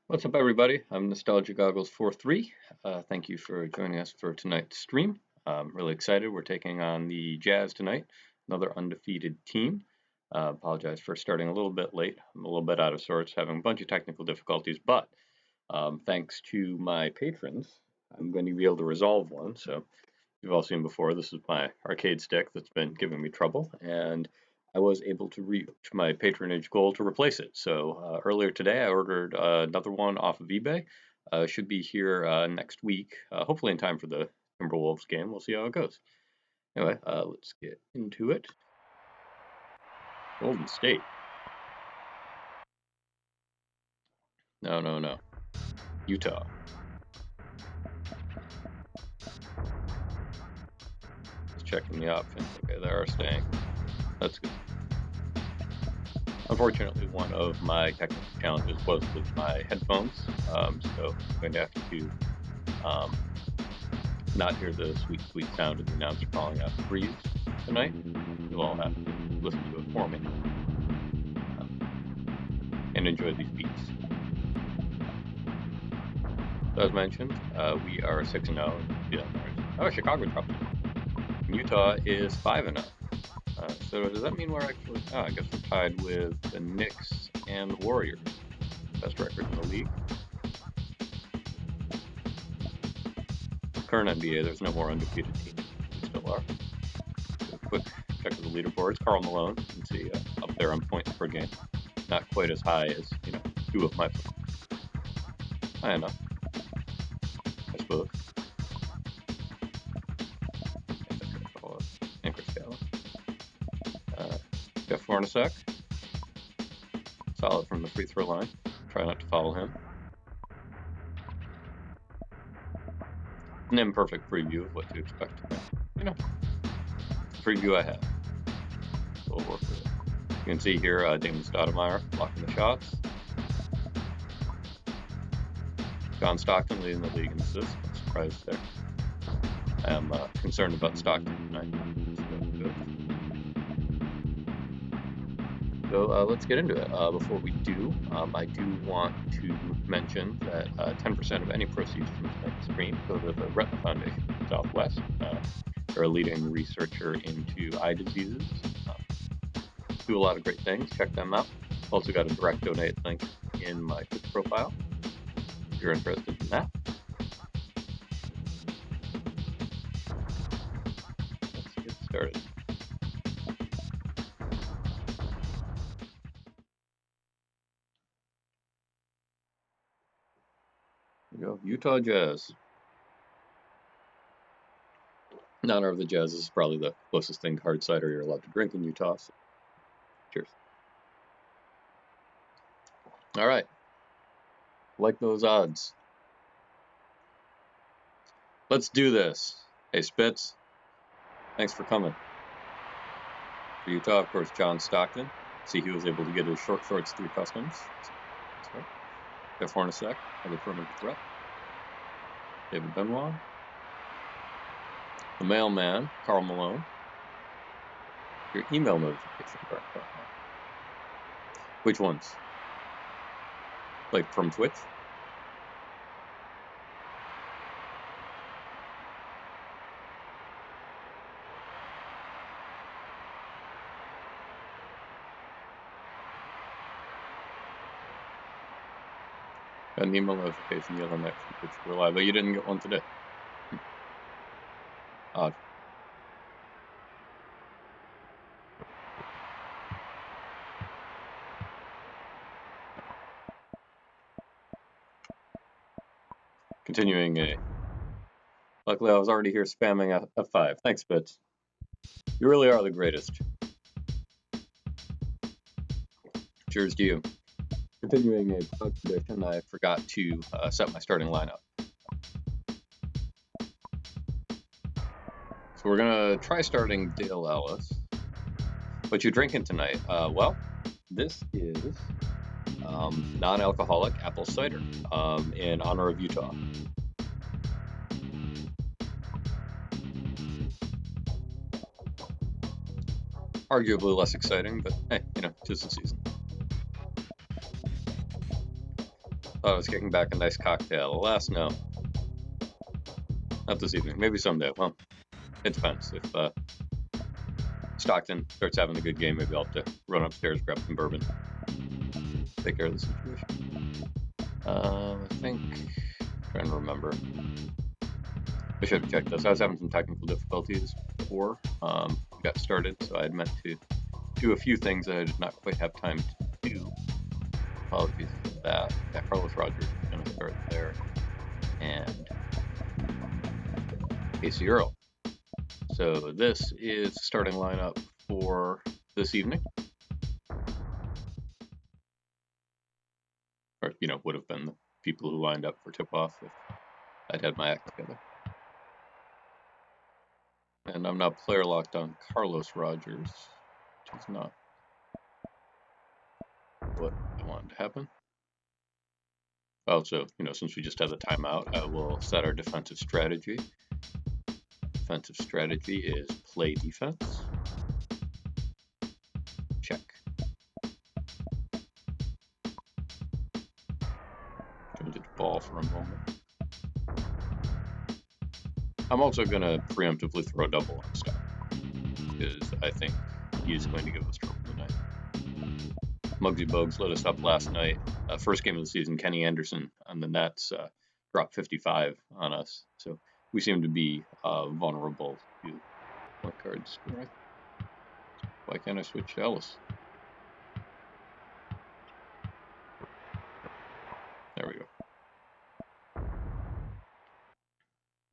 What's up, everybody? I'm Nostalgia Goggles 43. Thank you for joining us for tonight's stream. I'm really excited. We're taking on the Jazz tonight, another undefeated team. Apologize for starting a little bit late. I'm a little bit out of sorts, having a bunch of technical difficulties, but thanks to my patrons, I'm going to be able to resolve one. So you've all seen before, this is my arcade stick that's been giving me trouble, and I was able to reach my patronage goal to replace it. So earlier today, I ordered another one off of eBay. Should be here next week, hopefully in time for the Timberwolves game. We'll see how it goes. Anyway, let's get into it. Golden State. No. Utah. Just checking the options. Okay, they are staying. That's good. Unfortunately, one of my technical challenges was with my headphones, so I'm going to have to not hear the sweet sound of the announcer calling out freeze tonight. You'll all have to listen to it for me and enjoy these beats. So as mentioned, we are 6-0. Oh, Chicago dropped it. Utah is 5-0. So does that mean we're actually? Oh, I guess we're tied with the Knicks and the Warriors. Best record in the league. Current NBA, there's no more undefeated teams. We still are. So a quick check of the leaderboards. Karl Malone, you can see up there on points per game. Not quite as high as two of my. High enough, I suppose. Anchor scale. Jeff Hornacek, solid from the free throw line. Try not to foul him. An imperfect preview of what to expect tonight. Preview I have. We'll work with it. You can see here Damon Stoudemire blocking the shots. John Stockton leading the league in assists. No surprise there. I am concerned about Stockton tonight. So let's get into it. Before we do, I do want to mention that 10% of any proceeds from tonight's stream go to the Retina Foundation Southwest. They're a leading researcher into eye diseases. Do a lot of great things. Check them out. Also got a direct donate link in my Twitch profile if you're interested in that. Let's get started. Go Utah Jazz. In honor of the Jazz, this is probably the closest thing to hard cider you're allowed to drink in Utah. So cheers. All right. Like those odds. Let's do this. Hey, Spitz. Thanks for coming. For Utah, of course, John Stockton. See, he was able to get his short shorts through customs. So, Jeff Hornacek, another perimeter threat. David Benoit. The mailman, Karl Malone. Your email notification. Which ones? Like from Twitch? Got an email notification the other night from Twitch for Live, but you didn't get one today. Odd. Continuing a. Luckily, I was already here spamming F5. Thanks, Bits. You really are the greatest. Cheers to you. Continuing a tradition, I forgot to set my starting lineup. So we're going to try starting Dale Ellis. What you drinking tonight? Well, this is non-alcoholic apple cider in honor of Utah. Arguably less exciting, but hey, 'tis the season. Thought I was kicking back a nice cocktail. Alas, no. Not this evening. Maybe someday. Well, it depends. If Stockton starts having a good game, maybe I'll have to run upstairs, grab some bourbon, take care of the situation. I think, I'm trying to remember. I should have checked this. I was having some technical difficulties before we got started, so I had meant to do a few things that I did not quite have time to do. Apologies for that. Yeah, Carlos Rogers is going to start there, and Casey Earl. So this is the starting lineup for this evening. Or, would have been the people who lined up for tip-off if I'd had my act together. And I'm now player locked on Carlos Rogers, which is not what I wanted to happen. Also, since we just had the timeout, I will set our defensive strategy. Defensive strategy is play defense. Check. Change it to ball for a moment. I'm also going to preemptively throw a double on Stock, because I think he's going to give us trouble tonight. Muggsy Bogues lit us up last night. First game of the season, Kenny Anderson on the Nets dropped 55 on us. So we seem to be vulnerable to point guard scoring. Why can't I switch to Ellis? There we go.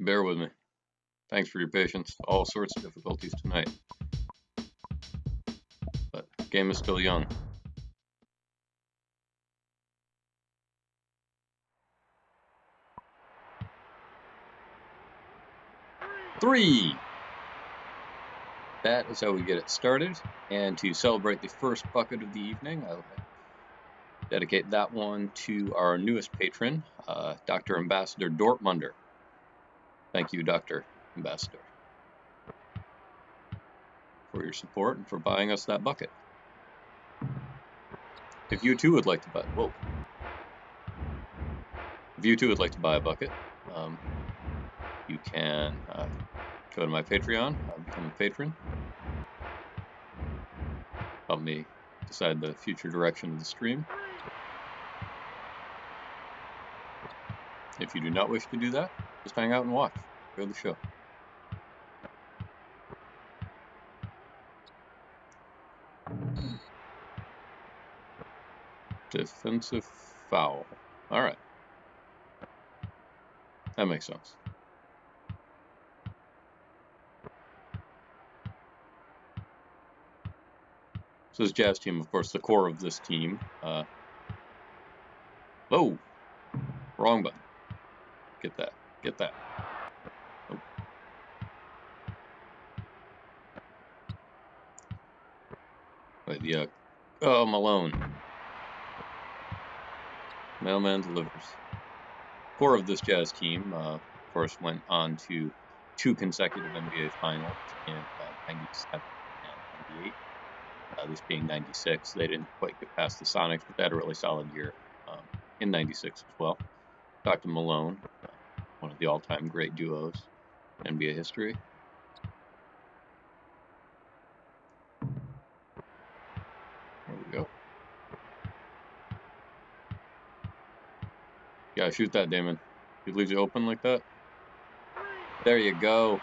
Bear with me. Thanks for your patience. All sorts of difficulties tonight. But the game is still young. Three! That is how we get it started. And to celebrate the first bucket of the evening, I'll dedicate that one to our newest patron, Dr. Ambassador Dortmunder. Thank you, Dr. Ambassador, for your support and for buying us that bucket. If you too would like to buy, a bucket, you can go to my Patreon, become a patron, help me decide the future direction of the stream. If you do not wish to do that, just hang out and watch. Enjoy the show. Defensive foul. All right. That makes sense. So this Jazz team, of course, the core of this team. Oh, wrong button. Get that. Oh. Wait, Malone. Mailman delivers. Core of this Jazz team, of course, went on to 2 consecutive NBA finals in 97 and 98. This being 96. They didn't quite get past the Sonics, but they had a really solid year in 96 as well. Dr. Malone, one of the all-time great duos in NBA history. There we go. Yeah, shoot that, Damon. He leaves you open like that. There you go.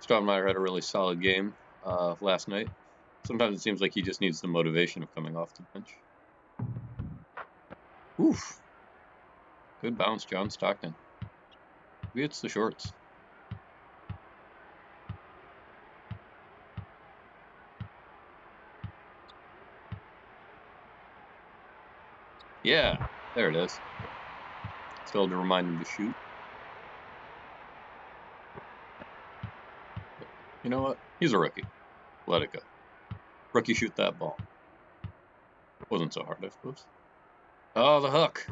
Stoudemire had a really solid game last night. Sometimes it seems like he just needs the motivation of coming off the bench. Oof. Good bounce, John Stockton. Maybe it's the shorts. Yeah, there it is. Still to remind him to shoot. But you know what? He's a rookie. Let it go. Rookie shoot that ball. Wasn't so hard, I suppose. Oh, the hook.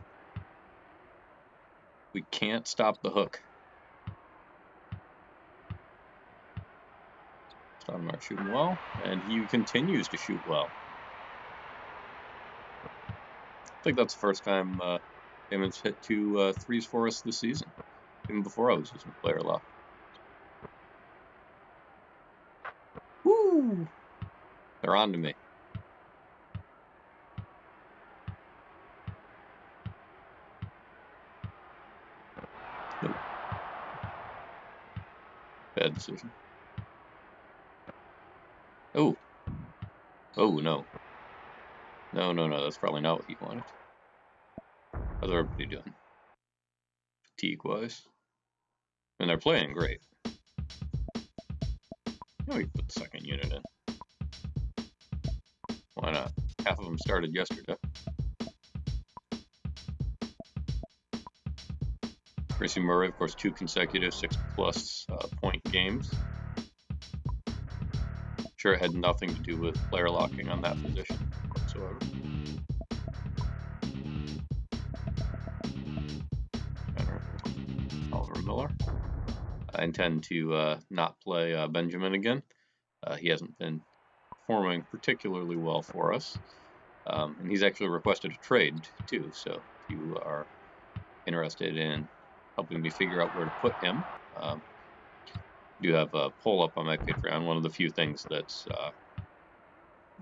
We can't stop the hook. Stoudemire shooting well, and he continues to shoot well. I think that's the first time Damon's hit 2 threes for us this season, even before I was using player lock. Woo! They're on to me. Nope. Bad decision. Oh. Oh, no. No, that's probably not what he wanted. How's everybody doing? Fatigue-wise? And they're playing great. Oh, we put the second unit in. Why not? Half of them started yesterday. Gracie Murray, of course, 2 consecutive 6+ point games. Sure, it had nothing to do with player locking on that position whatsoever. Oliver Miller. I intend to not play Benjamin again. He hasn't been performing particularly well for us. And he's actually requested a trade, too. So if you are interested in helping me figure out where to put him, I do have a poll up on my Patreon, one of the few things that's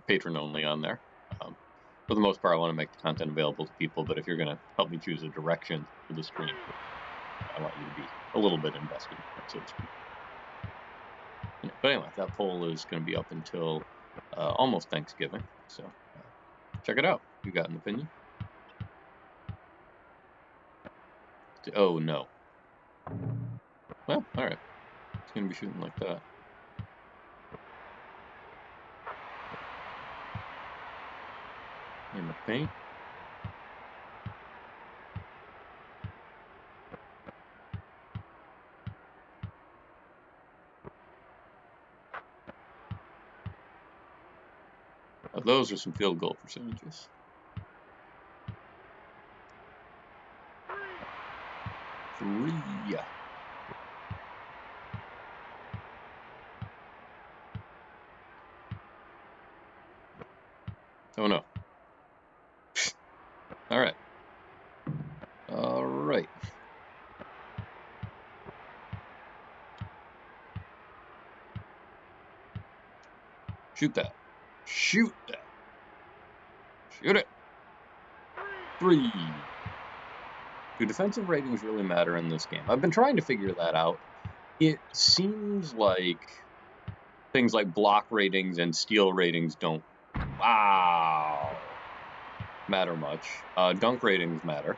patron only on there. For the most part, I want to make the content available to people, but if you're going to help me choose a direction for the stream, I want you to be a little bit invested, so to speak. But anyway, that poll is going to be up until almost Thanksgiving, so check it out. You got an opinion? Oh, no. Well, alright. It's going to be shooting like that. In the paint. Now, those are some field goal percentages. Three. Oh no. Alright. Alright. Shoot that. Shoot that. Shoot it. 3. Do defensive ratings really matter in this game? I've been trying to figure that out. It seems like things like block ratings and steal ratings don't matter much. Dunk ratings matter.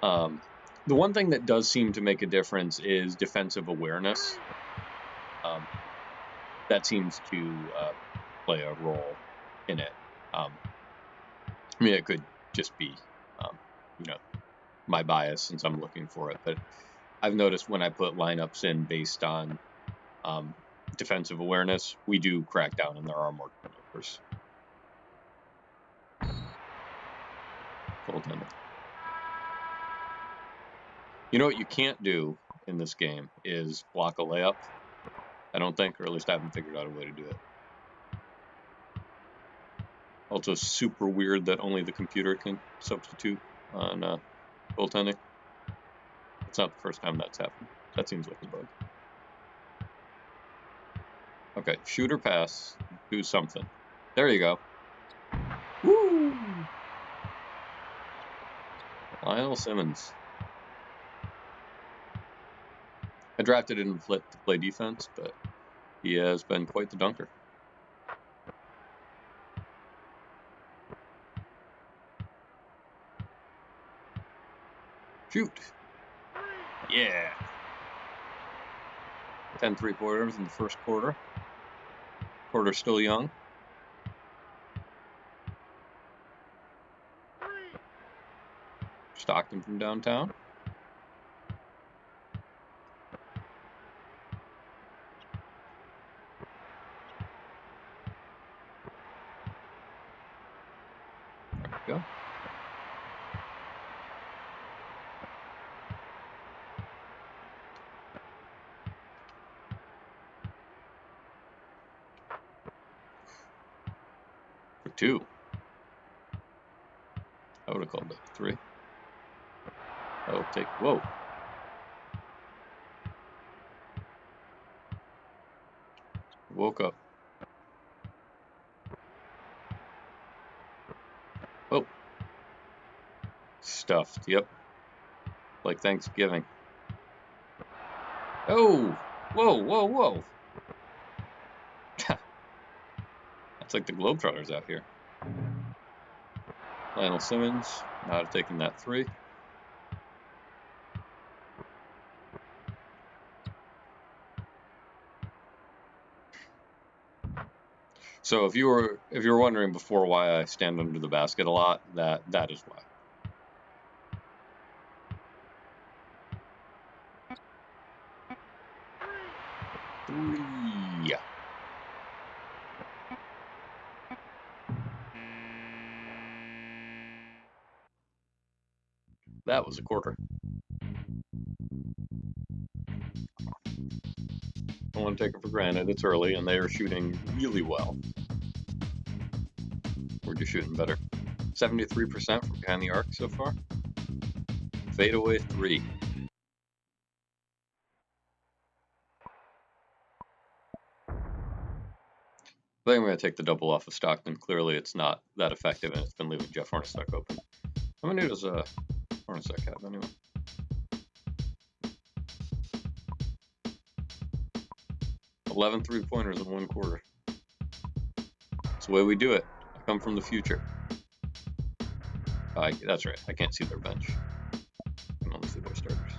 The one thing that does seem to make a difference is defensive awareness. That seems to play a role in it. I mean, it could just be, my bias since I'm looking for it, but I've noticed when I put lineups in based on defensive awareness, we do crack down and there are more turnovers. Goaltender. You know what you can't do in this game is block a layup, I don't think, or at least I haven't figured out a way to do it. Also super weird that only the computer can substitute on goaltending. It's not the first time that's happened. That seems like a bug. Okay, shoot or pass, do something. There you go. Woo! Lionel Simmons. I drafted him to play defense, but he has been quite the dunker. Shoot! Yeah! 10 3/4 in the first quarter. Quarter still young. Stockton from downtown. There we go. For 2. I would have called that 3. Oh, take. Whoa. Woke up. Oh. Stuffed. Yep. Like Thanksgiving. Oh. Whoa, whoa, whoa. That's like the Globetrotters out here. Lionel Simmons, not have taken that 3. So if you were wondering before why I stand under the basket a lot, that is why. Yeah. That was a quarter. Don't want to take it for granted. It's early, and they are shooting really well. We're just shooting better. 73% from behind the arc so far. Fadeaway 3. I think I'm going to take the double off of Stockton. Clearly, it's not that effective, and it's been leaving Jeff Hornacek open. How many does Hornacek have anyway? 11 3-pointers in 1 quarter. That's the way we do it. I come from the future. That's right. I can't see their bench. I can only see their starters.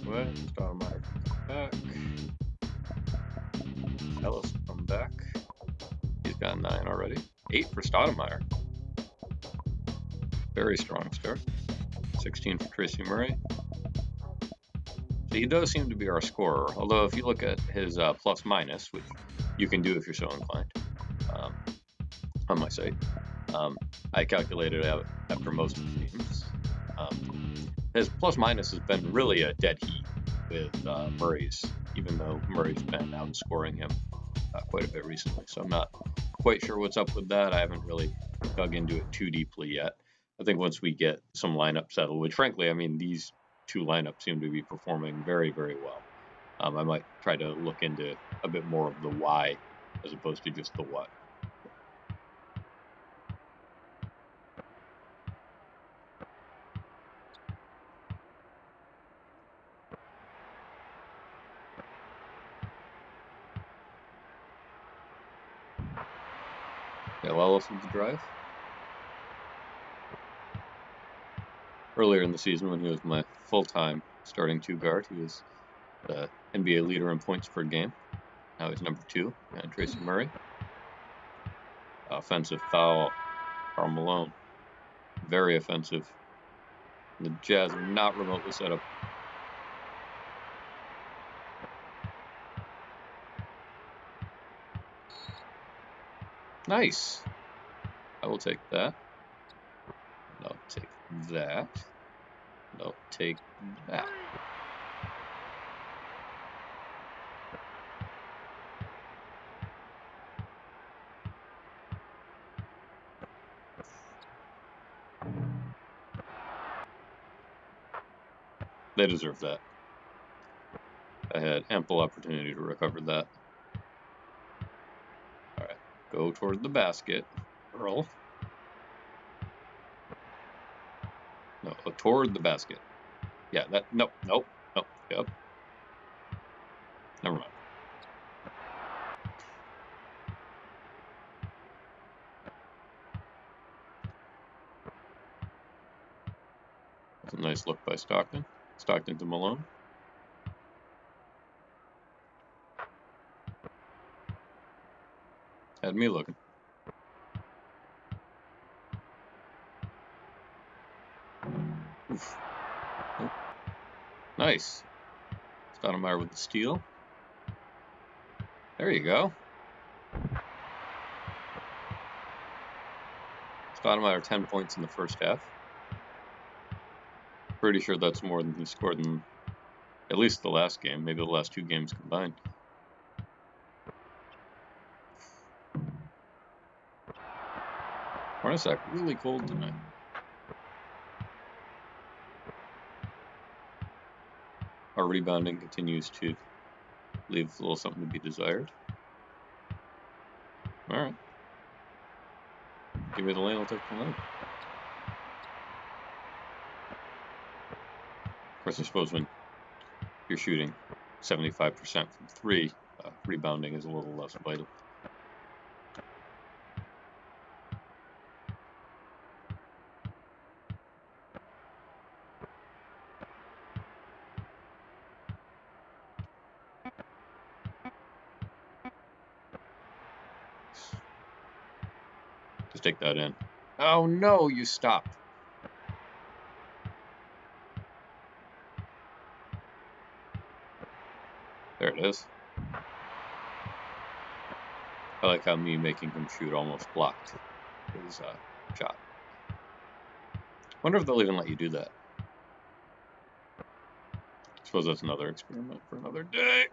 What? Stoudemire back. Ellis come back. He's got 9 already. 8 for Stoudemire. Very strong start. 16 for Tracy Murray. So he does seem to be our scorer. Although if you look at his plus minus, which you can do if you're so inclined, on my site, I calculated out after most of the games. His plus minus has been really a dead heat with Murray's, even though Murray's been outscoring him quite a bit recently. So I'm not quite sure what's up with that. I haven't really dug into it too deeply yet. I think once we get some lineup settled, which frankly, I mean, these 2 lineups seem to be performing very, very well. I might try to look into a bit more of the why as opposed to just the what. Yeah, Ellis with the drive. Earlier in the season, when he was my full-time starting 2 guard, he was the NBA leader in points per game. Now he's number 2, and Tracy Murray. Offensive foul, Karl Malone. Very offensive. The Jazz are not remotely set up. Nice. I will take that. I'll take that. I'll take that. They deserve that. I had ample opportunity to recover that. All right, go toward the basket, Earl. No, toward the basket. Yeah, that. Nope. Yep. Never mind. That's a nice look by Stockton. Stockton to Malone. Had me looking. Oof. Oh. Nice. Stoudemire with the steal. There you go. Stoudemire 10 points in the first half. Pretty sure that's more than he scored in at least the last game, maybe the last 2 games combined. Hornacek, really cold tonight. Our rebounding continues to leave a little something to be desired. All right. Give me the lane, I'll take the lane. Of course, I suppose when you're shooting 75% from 3, rebounding is a little less vital. Just take that in. Oh no, you stopped. There it is. I like how me making him shoot almost blocked his shot. Wonder if they'll even let you do that. I suppose that's another experiment for another day.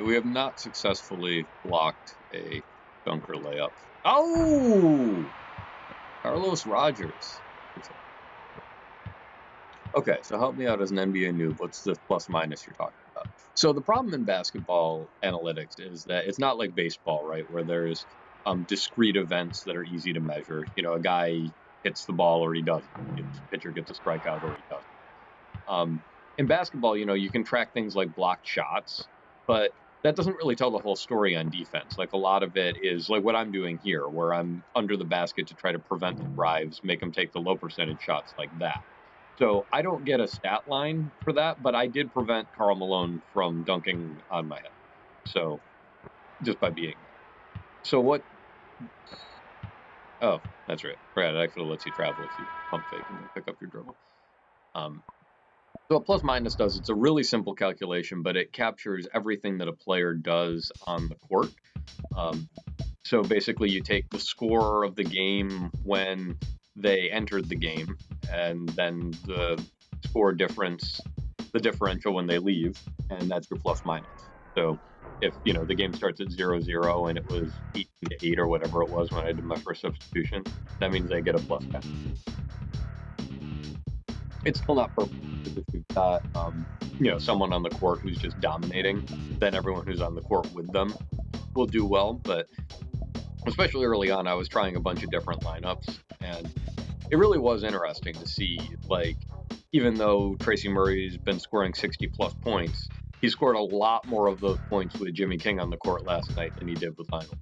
We have not successfully blocked a dunker layup. Oh! Carlos Rogers. Okay, so help me out as an NBA noob. What's the plus minus you're talking about? So the problem in basketball analytics is that it's not like baseball, right, where there's discrete events that are easy to measure. You know, a guy hits the ball or he doesn't. The pitcher gets a strikeout or he doesn't. In basketball, you know, you can track things like blocked shots, but that doesn't really tell the whole story on defense. Like a lot of it is like what I'm doing here, where I'm under the basket to try to prevent the drives, make them take the low percentage shots like that. So I don't get a stat line for that, but I did prevent Karl Malone from dunking on my head. So just by being there. So what? Oh, that's right. Brad, it actually lets you travel if you pump fake and pick up your dribble. So what plus minus does, it's a really simple calculation, but it captures everything that a player does on the court. So basically you take the score of the game when they entered the game, and then the score difference, the differential when they leave, and that's your plus minus. So if, you know, the game starts at 0-0 and it was 18-8 or whatever it was when I did my first substitution, that means they get a plus 10. It's still not perfect because if you've got, you know, someone on the court who's just dominating, then everyone who's on the court with them will do well. But especially early on, I was trying a bunch of different lineups, and it really was interesting to see, like, even though Tracy Murray's been scoring 60-plus points, he scored a lot more of those points with Jimmy King on the court last night than he did with Lionel.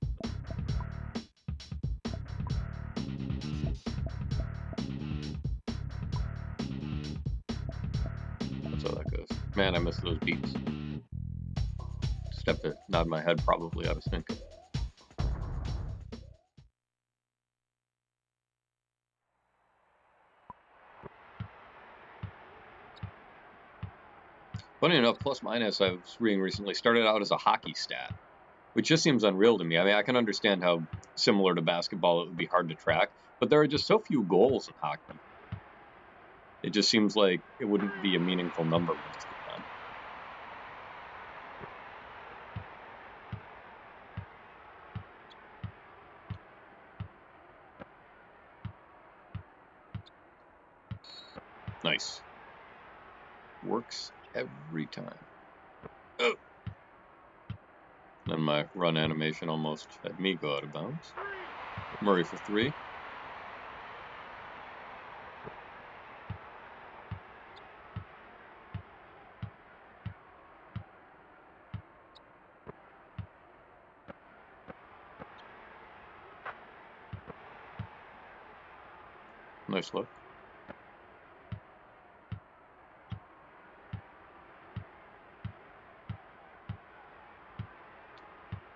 That's how that goes. Man, I miss those beats. Just have to nod my head probably out of sync. Funny enough, plus minus, I was reading recently, started out as a hockey stat, which just seems unreal to me. I mean, I can understand how similar to basketball it would be hard to track, but there are just so few goals in hockey. It just seems like it wouldn't be a meaningful number most of the time. Nice. Works every time. Oh. Then my run animation almost had me go out of bounds. Murray for 3. Nice look.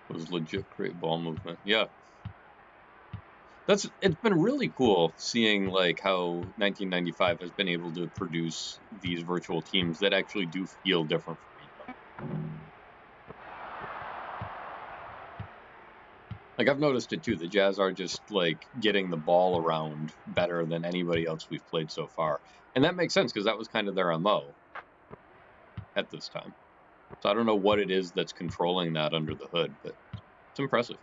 It was legit great ball movement. Yeah. It's been really cool seeing like how 1995 has been able to produce these virtual teams that actually do feel different from each other. Like I've noticed it too. The Jazz are just like getting the ball around better than anybody else we've played so far. And that makes sense because that was kind of their MO at this time. So I don't know what it is that's controlling that under the hood, but it's impressive.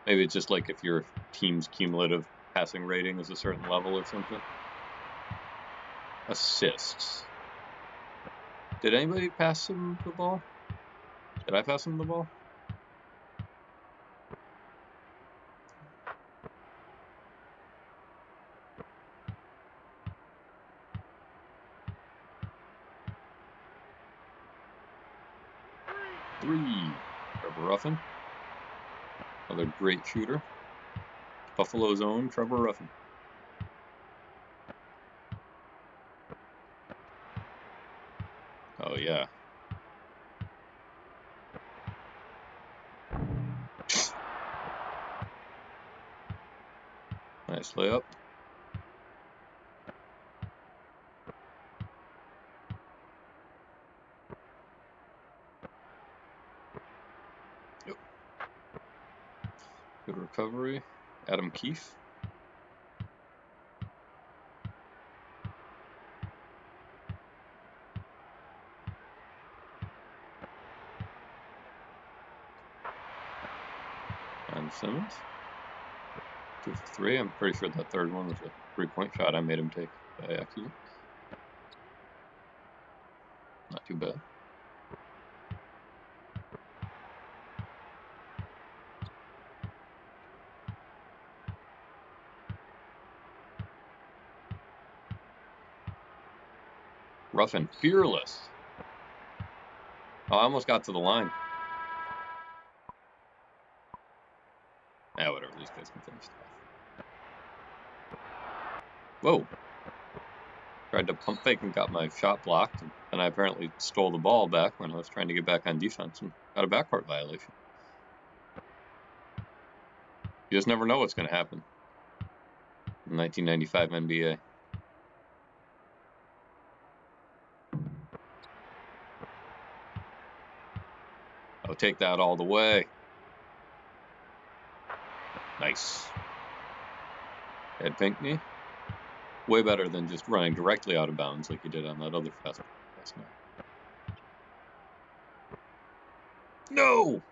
Maybe it's just like if your team's cumulative passing rating is a certain level or something. Assists. Did anybody pass him the ball? Did I pass him the ball? Three. Trevor Ruffin. Another great shooter. Buffalo's own Trevor Ruffin. Oh, yeah. Nice layup. Yep. Good recovery. Adam Keefe. And Simmons. 2 for 3. I'm pretty sure that third one was a 3-point shot I made him take by accident. Not too bad. Ruffin, fearless. Oh, I almost got to the line. Whatever, these guys can finish stuff. Whoa. Tried to pump fake and got my shot blocked, and I apparently stole the ball back when I was trying to get back on defense and got a backcourt violation. You just never know what's going to happen in 1995 NBA. I'll take that all the way. Nice. Ed Pinkney. Way better than just running directly out of bounds like you did on that other fast night. No!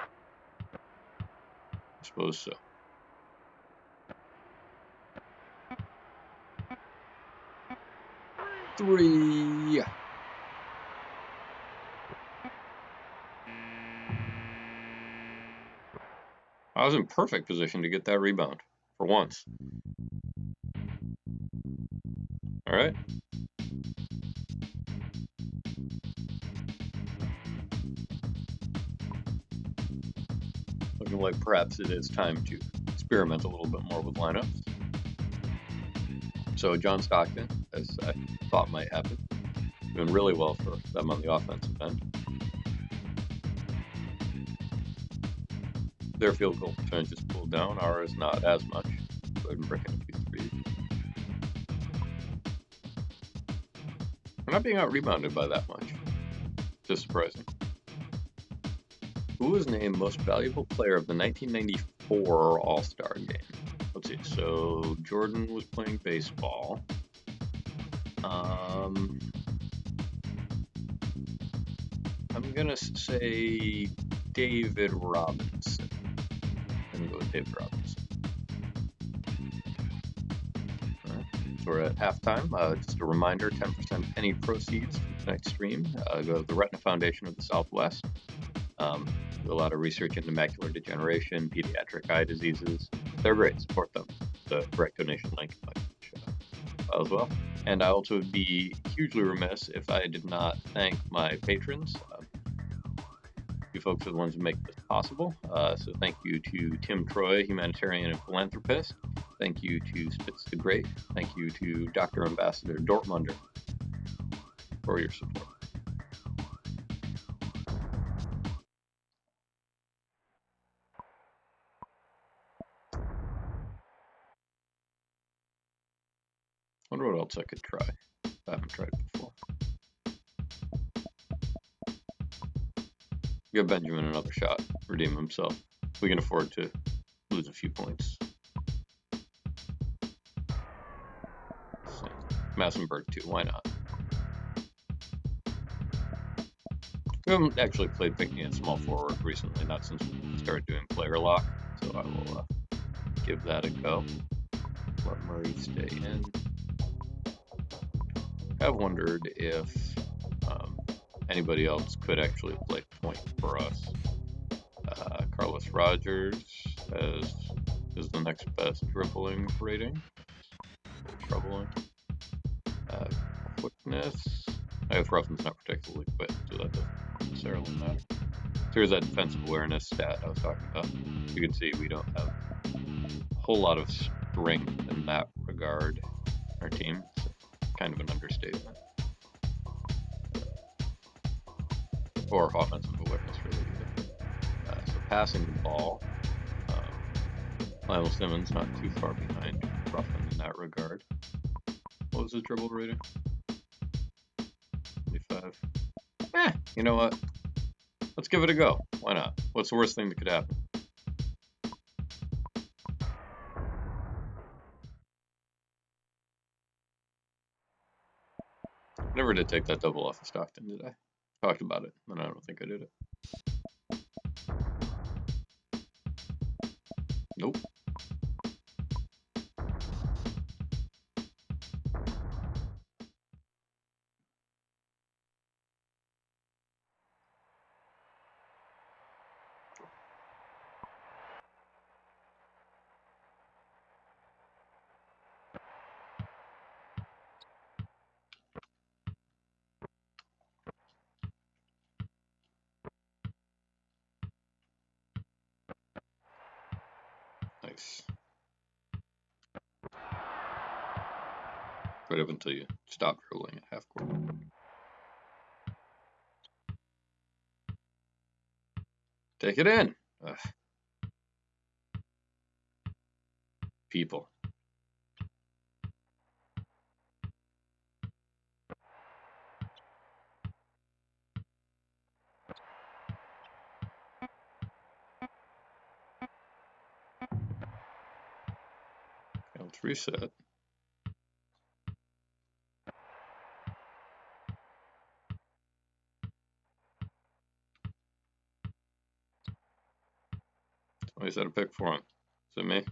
I suppose so. Three. I was in perfect position to get that rebound for once. All right. Looking like perhaps it is time to experiment a little bit more with lineups. So John Stockton, as I thought might happen, doing really well for them on the offensive end. Their field goal percentage is pulled down. Ours not as much. Go ahead and break in a few threes. We're not being out rebounded by that much. Just surprising. Who was named most valuable player of the 1994 All-Star game? Let's see. So Jordan was playing baseball. I'm gonna say David Robinson. I'm gonna go with David Robinson. All right. So we're at halftime. Just a reminder: 10% any proceeds from tonight's stream go to the Retina Foundation of the Southwest. Do a lot of research into macular degeneration, pediatric eye diseases. They're great. Support them. The correct donation link as well. And I also would be hugely remiss if I did not thank my patrons. You folks are the ones who make this possible. So thank you to Tim Troy, humanitarian and philanthropist. Thank you to Spitz the Great. Thank you to Dr. Ambassador Dortmunder for your support. I wonder what else I could try. I haven't tried before. Give Benjamin another shot. Redeem himself. We can afford to lose a few points. Massenberg too. Why not? We haven't actually played Pinkney and small forward recently, not since we started doing player lock. so I will give that a go. Let Murray stay in. I've wondered if anybody else could actually play point for us. Carlos Rogers is the next best dribbling rating. Troubling. Quickness. I guess Ruffman's not particularly quick, so that doesn't necessarily matter. So here's that defensive awareness stat I was talking about. You can see we don't have a whole lot of strength in that regard. Our team, it's kind of an understatement. Or offensive awareness, really. So passing the ball, Lionel Simmons not too far behind Ruffman in that regard. What was his dribble rating? 25. You know what? Let's give it a go. Why not? What's the worst thing that could happen? Never did take that double off of Stockton, did I? Talked about it, and I don't think I did it. Nope. Nice. Right up until you stop dribbling at half court. Take it in. Ugh. People. Okay, let's reset. Somebody's had a pick for him. Is it me?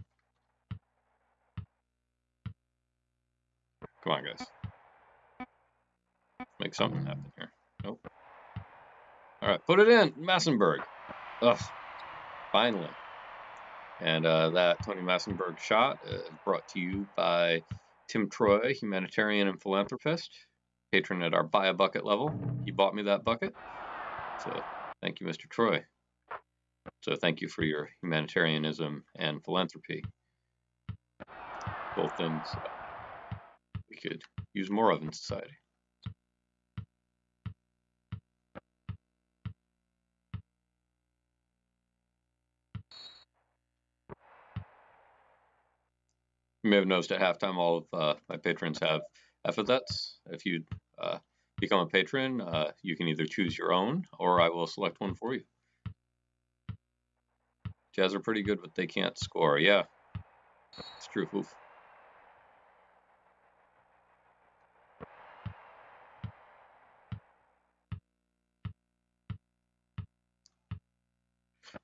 Come on, guys. Make something happen here. Nope. All right, put it in. Massenberg. Ugh. Finally. And that Tony Massenberg shot is brought to you by Tim Troy, humanitarian and philanthropist, patron at our buy a bucket level. He bought me that bucket. So thank you, Mr. Troy. So thank you for your humanitarianism and philanthropy. Both things we could use more of in society. You may have noticed at halftime all of my patrons have epithets. If you become a patron, you can either choose your own or I will select one for you. Jazz are pretty good, but they can't score. Yeah, it's true. Oof.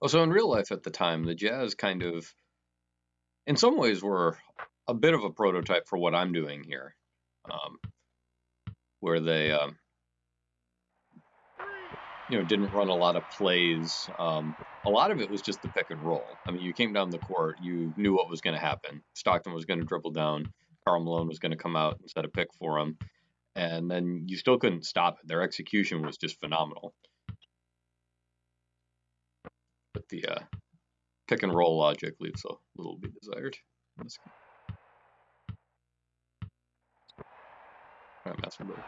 Oh, so in real life at the time, the Jazz kind of, in some ways, were a bit of a prototype for what I'm doing here, where they, didn't run a lot of plays. A lot of it was just the pick and roll. I mean, you came down the court, you knew what was going to happen. Stockton was going to dribble down, Karl Malone was going to come out and set a pick for him, and then you still couldn't stop it. Their execution was just phenomenal. But the pick and roll logic leaves a little bit desired. All right, Massenberg.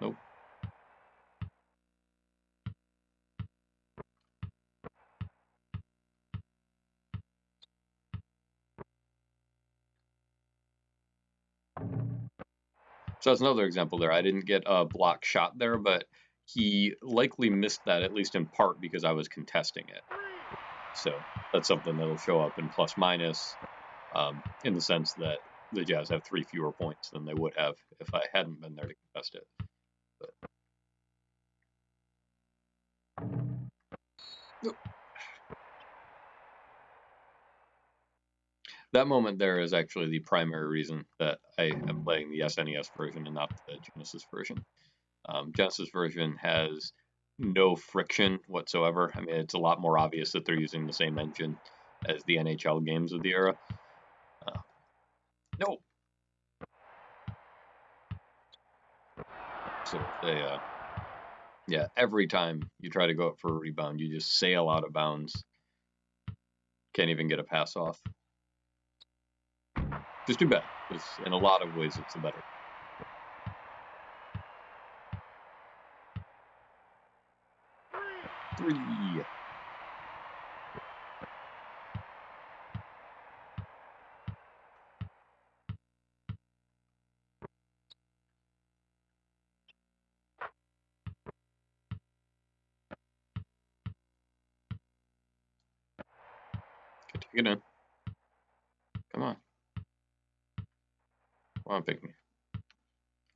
Nope. So that's another example there. I didn't get a block shot there, but he likely missed that, at least in part, because I was contesting it. So that's something that'll show up in plus minus, in the sense that the Jazz have 3 fewer points than they would have if I hadn't been there to contest it. But... That moment there is actually the primary reason that I am playing the SNES version and not the Genesis version. Genesis version has no friction whatsoever. I mean, it's a lot more obvious that they're using the same engine as the NHL games of the era. No. So yeah, every time you try to go up for a rebound, you just sail out of bounds. Can't even get a pass off. Just too bad, because in a lot of ways it's the better. Three. Take it in. Come on. Come on, pick me.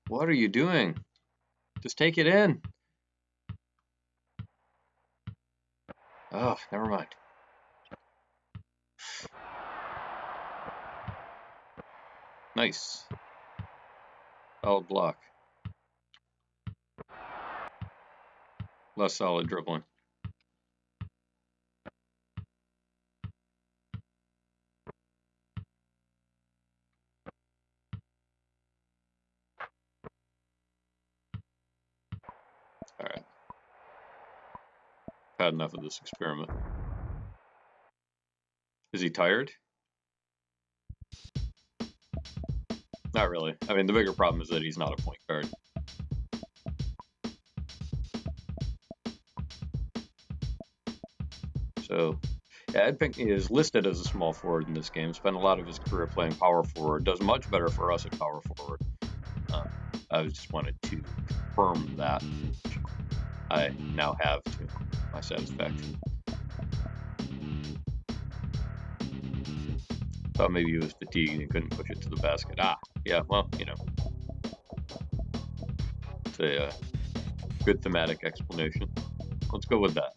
What are you doing? Just take it in. Oh, never mind. Nice. Solid block. Less solid dribbling. Alright. Had enough of this experiment. Is he tired? Not really. I mean, the bigger problem is that he's not a point guard. So, yeah, Ed Pinckney is listed as a small forward in this game. Spent a lot of his career playing power forward. Does much better for us at power forward. I just wanted to confirm that. I now have to my satisfaction. Thought maybe he was fatigued and he couldn't push it to the basket. Yeah, well, you know. It's a good thematic explanation. Let's go with that.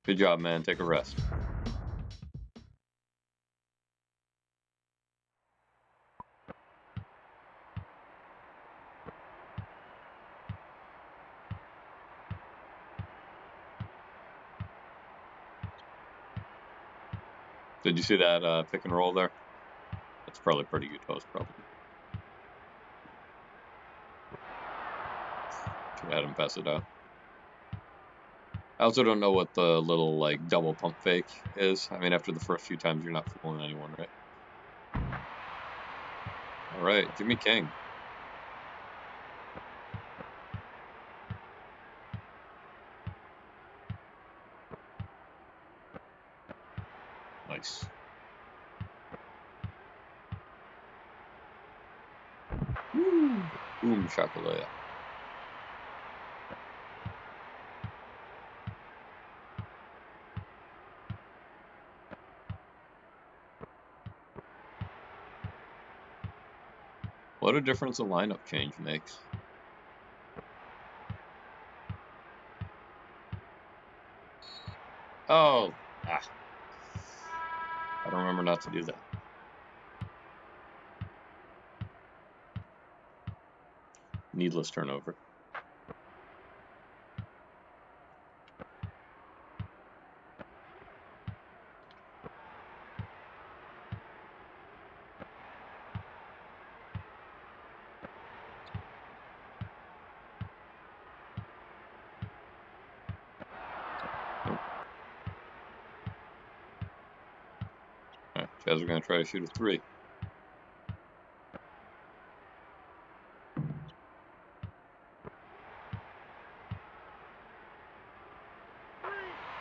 Good job, man. Take a rest. Did you see that pick and roll there? That's probably pretty good post, probably. Should have had him pass it out. I also don't know what the little, like, double pump fake is. I mean, after the first few times, you're not fooling anyone, right? All right, Jimmy King. Nice. Woo! Boom shakalaya. What a difference a lineup change makes. Oh, I don't remember not to do that. Needless turnover. All right, Jazz are going to try to shoot a three.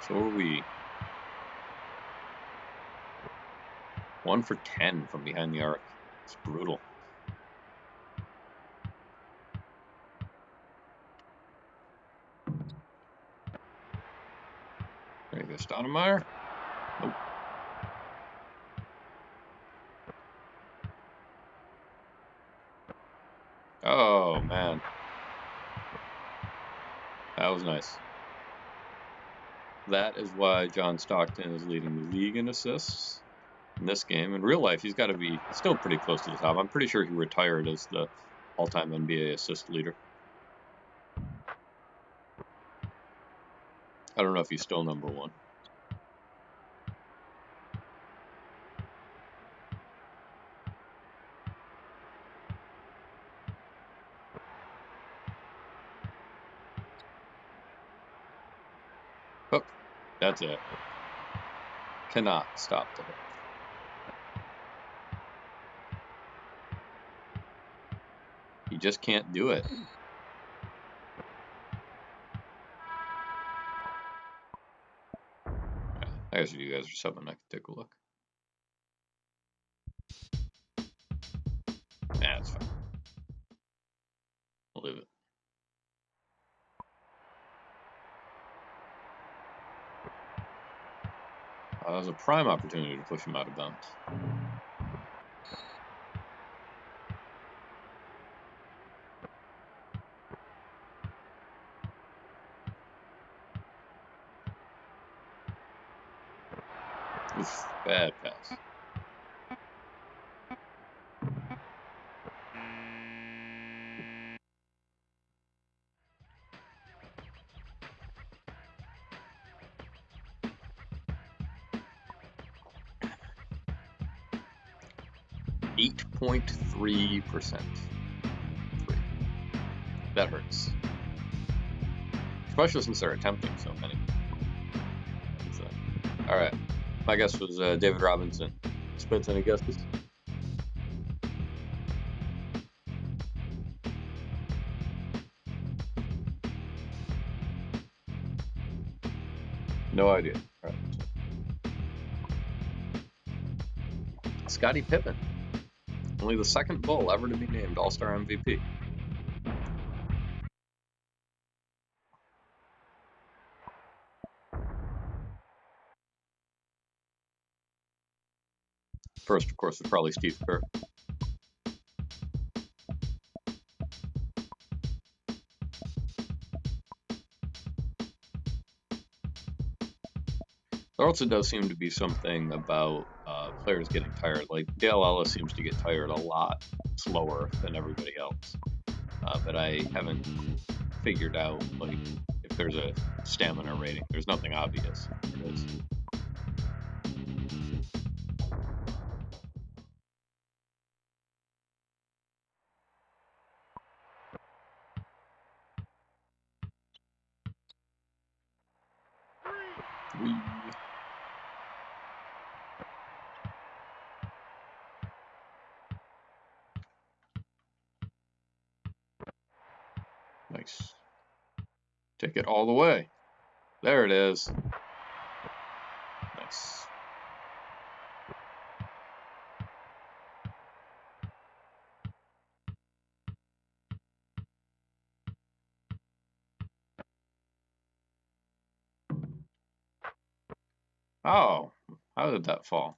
So are we. 1 for 10 from behind the arc. It's brutal. There you go, Stoudemire. Nope. Oh, man. That was nice. that is why John Stockton is leading the league in assists in this game. In real life, he's got to be still pretty close to the top. I'm pretty sure he retired as the all-time NBA assist leader. I don't know if he's still number one. Hook. That's it. Cannot stop the hook. He just can't do it. I guess if you guys are subbing, I can take a look. Nah, it's fine. I'll leave it. That was a prime opportunity to push him out of bounds. Oof, bad pass. .3%. That hurts. Especially since they're attempting so many. Alright. My guess was David Robinson. Spence, any guesses? No idea. All right. Scottie Pippen. Only the second Bull ever to be named All-Star MVP. First, of course, was probably Steve Kerr. There also does seem to be something about players getting tired. Like Dale Ellis seems to get tired a lot slower than everybody else. But I haven't figured out like if there's a stamina rating. There's nothing obvious. There is. Nice. Take it all the way. There it is. Nice. Oh, how did that fall?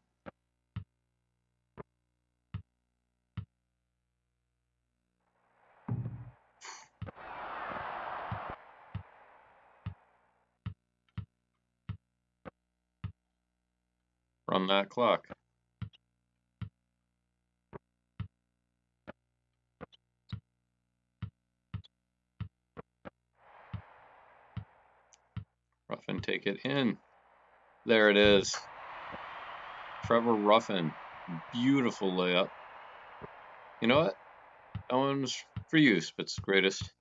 Run that clock. Ruffin, take it in. There it is. Trevor Ruffin. Beautiful layup. You know what? That one's for you, Spitz Greatest.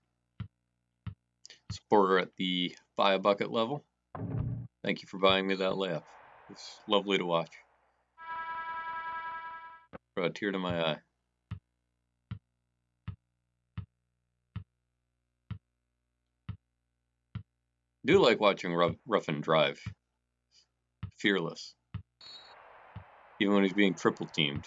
Supporter at the buy a bucket level. Thank you for buying me that layup. It's lovely to watch. Brought a tear to my eye. Do like watching Ruffin drive. Fearless. Even when he's being triple teamed.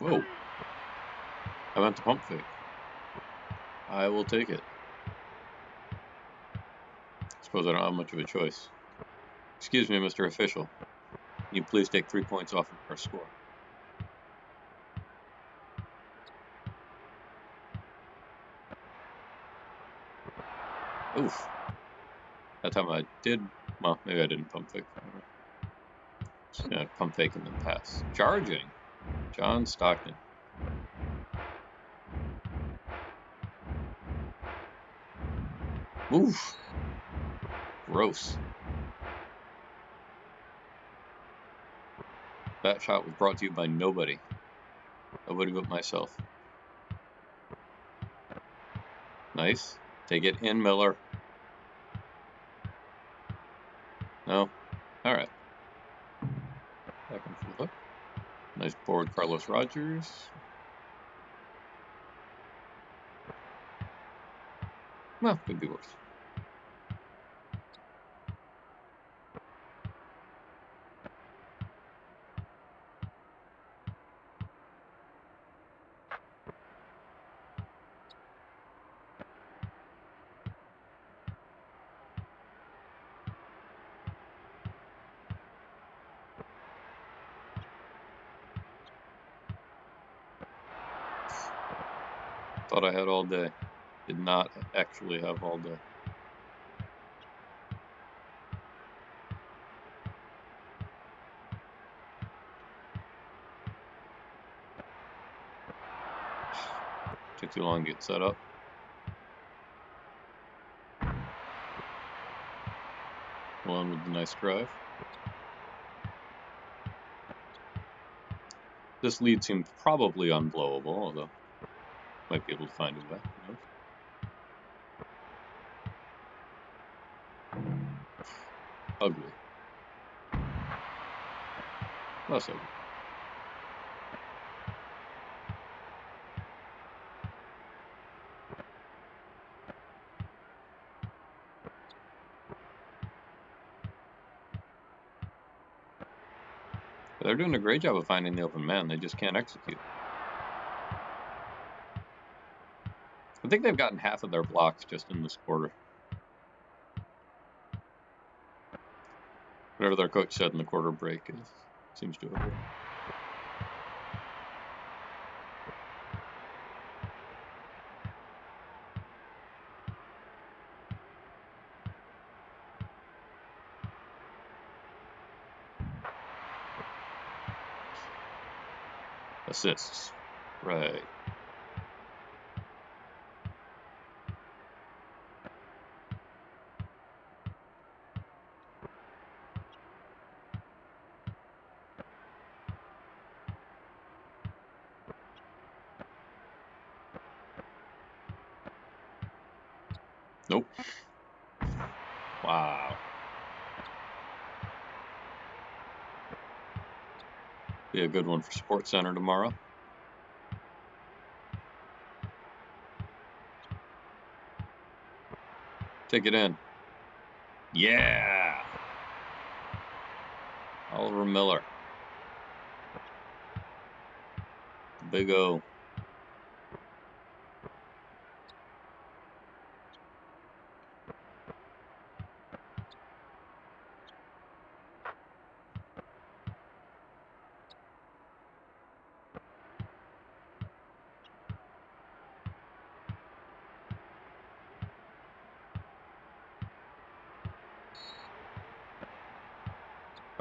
Whoa. I meant the pump fake. I will take it. Suppose I don't have much of a choice. Excuse me, Mr. Official. Can you please take 3 points off of our score? Oof. That time I did, well, maybe I didn't pump fake. Just gonna pump fake and then pass. Charging. John Stockton. Oof. Gross. That shot was brought to you by nobody. Nobody but myself. Nice. Take it in, Miller. No? Alright. Back in for the hook. Nice board, Carlos Rogers. Well, could be worse. Thought I had all day. Did not actually have all day. Took too long to get set up. One with the nice drive. This lead seems probably unblowable, although might be able to find a way. Ugly. Less ugly. They're doing a great job of finding the open man. They just can't execute. I think they've gotten half of their blocks just in this quarter. Whatever their coach said in the quarter break seems to have worked. Assists. Right. Nope. Wow. Be a good one for Sports Center tomorrow. Take it in. Yeah! Oliver Miller. Big O.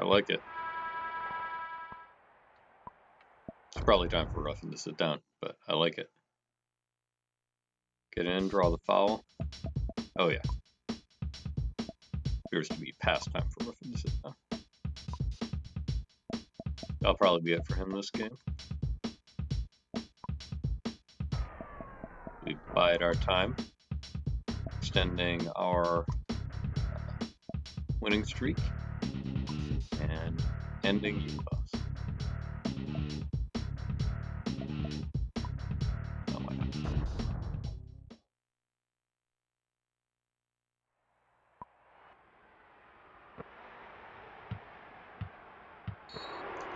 I like it. It's probably time for Ruffin to sit down, but I like it. Get in, draw the foul. Oh yeah. Appears to be past time for Ruffin to sit down. That'll probably be it for him this game. We bide our time, extending our winning streak and ending UCOS. Oh my God.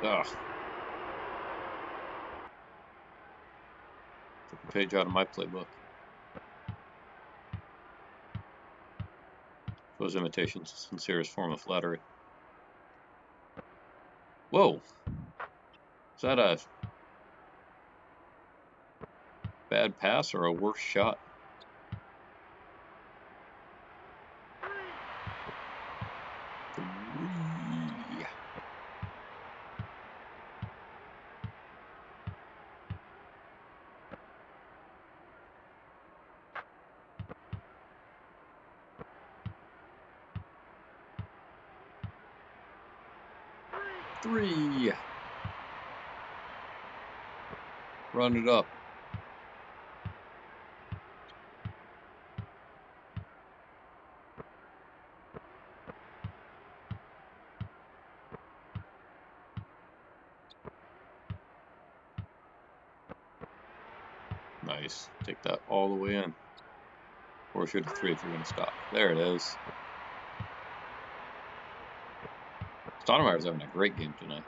Ugh. page out of my playbook. Those imitations, the sincerest form of flattery. Whoa! Is that a bad pass or a worse shot? Three. Run it up. Nice. Take that all the way in. Or shoot a 3 if you're going to stop. There it is. Stoudemire's having a great game tonight.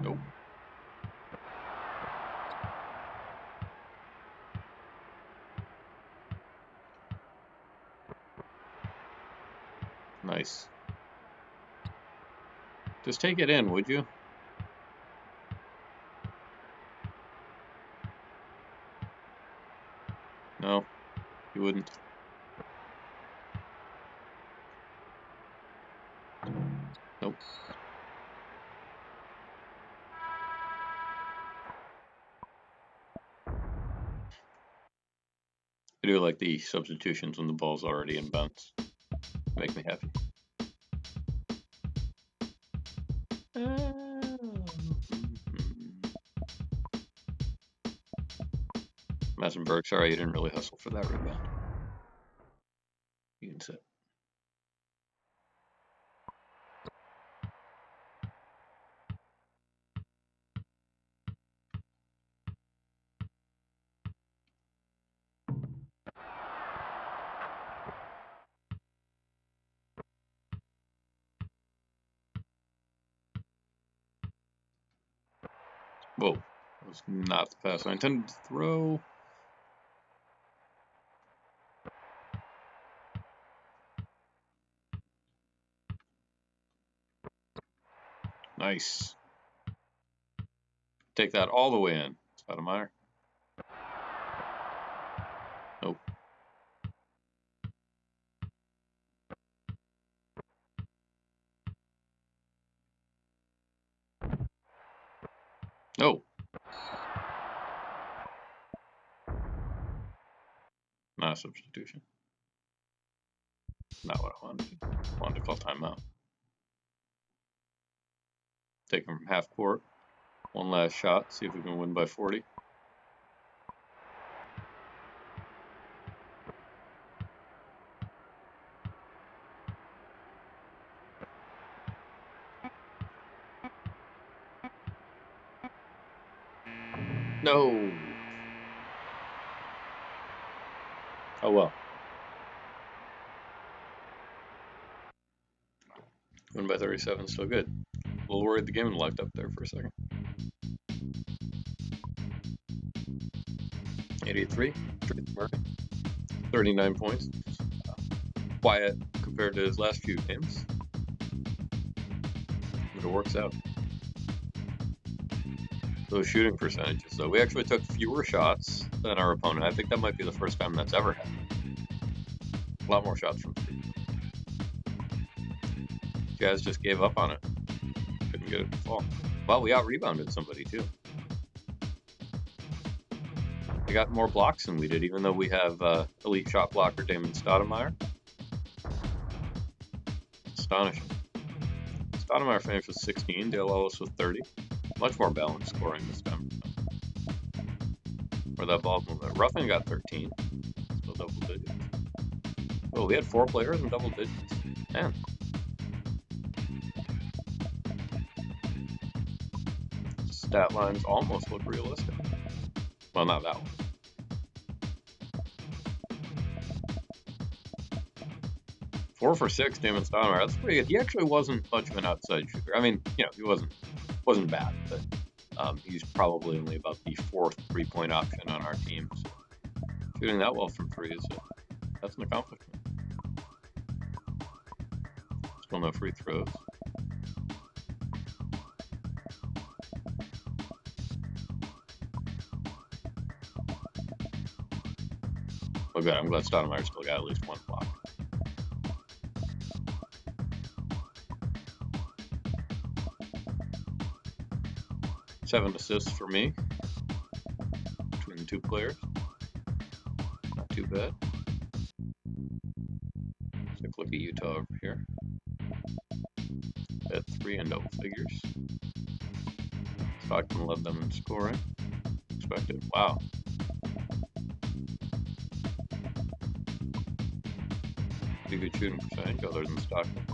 Nope. Nice. Just take it in, would you? No, you wouldn't. Nope. I do like the substitutions when the ball's already in bounds. Make me happy. Massenberg, sorry you didn't really hustle for that rebound. You can sit. Whoa, that was not the pass I intended to throw. Nice. Take that all the way in. Stoudemire. Nope. No. Not a substitution. Not what I wanted to do. I wanted to call timeout. Take him from half court. One last shot. See if we can win by 40. No. Oh well. Win by 37, still good. A little worried the game locked up there for a second. 83, 39 points. Quiet compared to his last few games. But it works out. Those shooting percentages, though. We actually took fewer shots than our opponent. I think that might be the first time that's ever happened. A lot more shots from three. Jazz just gave up on it. Couldn't get it to fall. Well, we out-rebounded somebody, too. They got more blocks than we did, even though we have elite shot blocker Damon Stoudemire. Astonishing. Stoudemire finished with 16, Dale Ellis with 30. Much more balanced scoring this time. Where that ball moved. Ruffin got 13. Still double digits. Oh, we had 4 players in double digits. Man. Stat lines almost look realistic. Well, not that one. 4 for 6, Damon Stoudemire. That's pretty good. He actually wasn't much of an outside shooter. I mean, he wasn't bad, but he's probably only about the 4th 3-point option on our team. So shooting that well from 3 that's an accomplishment. Still no free throws. Oh good, I'm glad Stoudemire still got at least 1 block. Seven assists for me between the 2 players. Not too bad. Let's look at Utah over here. At 3 in double figures. Stockton led them in scoring. Expected. Wow. Pretty good shooting percentage other than Stockton.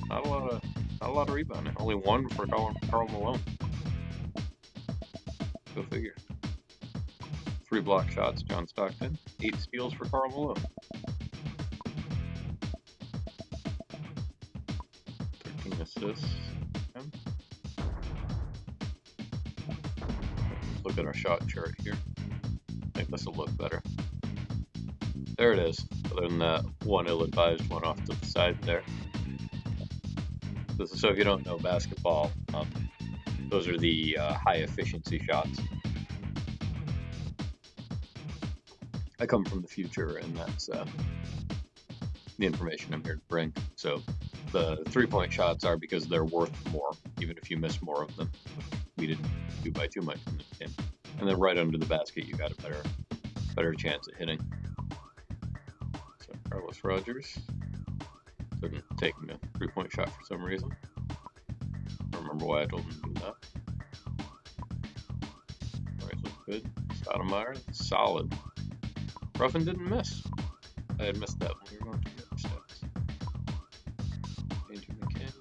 Not a lot of rebounding. Only 1 for Karl Malone. Go figure. 3 block shots, John Stockton. 8 steals for Karl Malone. 13 assists. Let's look at our shot chart here. I think this will look better. There it is. Other than that, 1 ill-advised one off to the side there. So if you don't know basketball, those are the high efficiency shots. I come from the future, and that's the information I'm here to bring. So the 3-point shots are because they're worth more, even if you miss more of them. We didn't do by too much in this game. And then right under the basket, you got a better chance at hitting. So Carlos Rogers couldn't take a 3-point shot for some reason. I don't remember why I told him to do that. Alright, looks good. Stoudemire, solid. Ruffin didn't miss. I had missed that when we were going through the other steps. Andrew McKinn.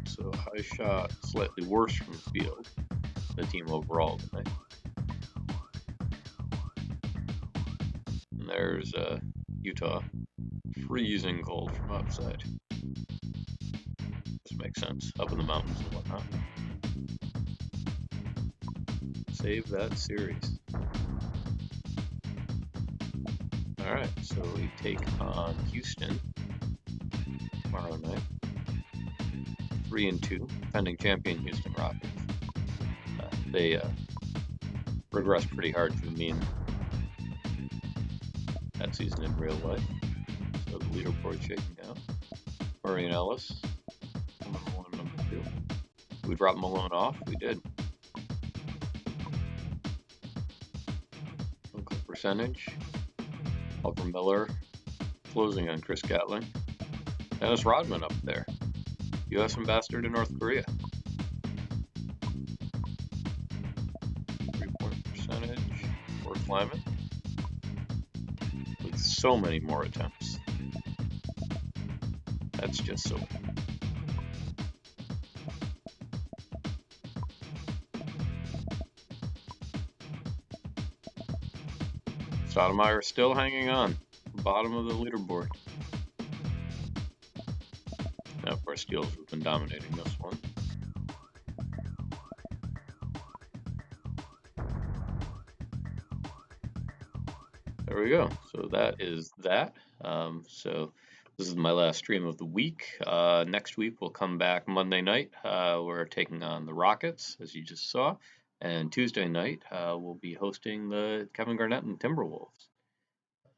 So high shot, slightly worse from the field. The team overall tonight. And there's Utah. Freezing cold from outside. This makes sense. Up in the mountains and whatnot. Save that series. Alright, so we take on Houston tomorrow night. 3-2, defending champion Houston Rockets. They regressed pretty hard to the mean that season in real life. So the leaderboard shaking down. Murray and Ellis, number 1 and number 2. We dropped Malone off. We did. Click percentage. Oliver Miller closing on Chris Gatling. Dennis Rodman up there. U.S. ambassador to North Korea. 3-point percentage for Kleiman. With so many more attempts. That's just so bad. Stoudemire still hanging on, bottom of the leaderboard. Now, of course, steals have been dominating this one. There we go. So that is that. So this is my last stream of the week. Next week we'll come back Monday night. We're taking on the Rockets, as you just saw. And Tuesday night, we'll be hosting the Kevin Garnett and Timberwolves.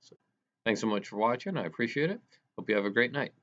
So, thanks so much for watching. I appreciate it. Hope you have a great night.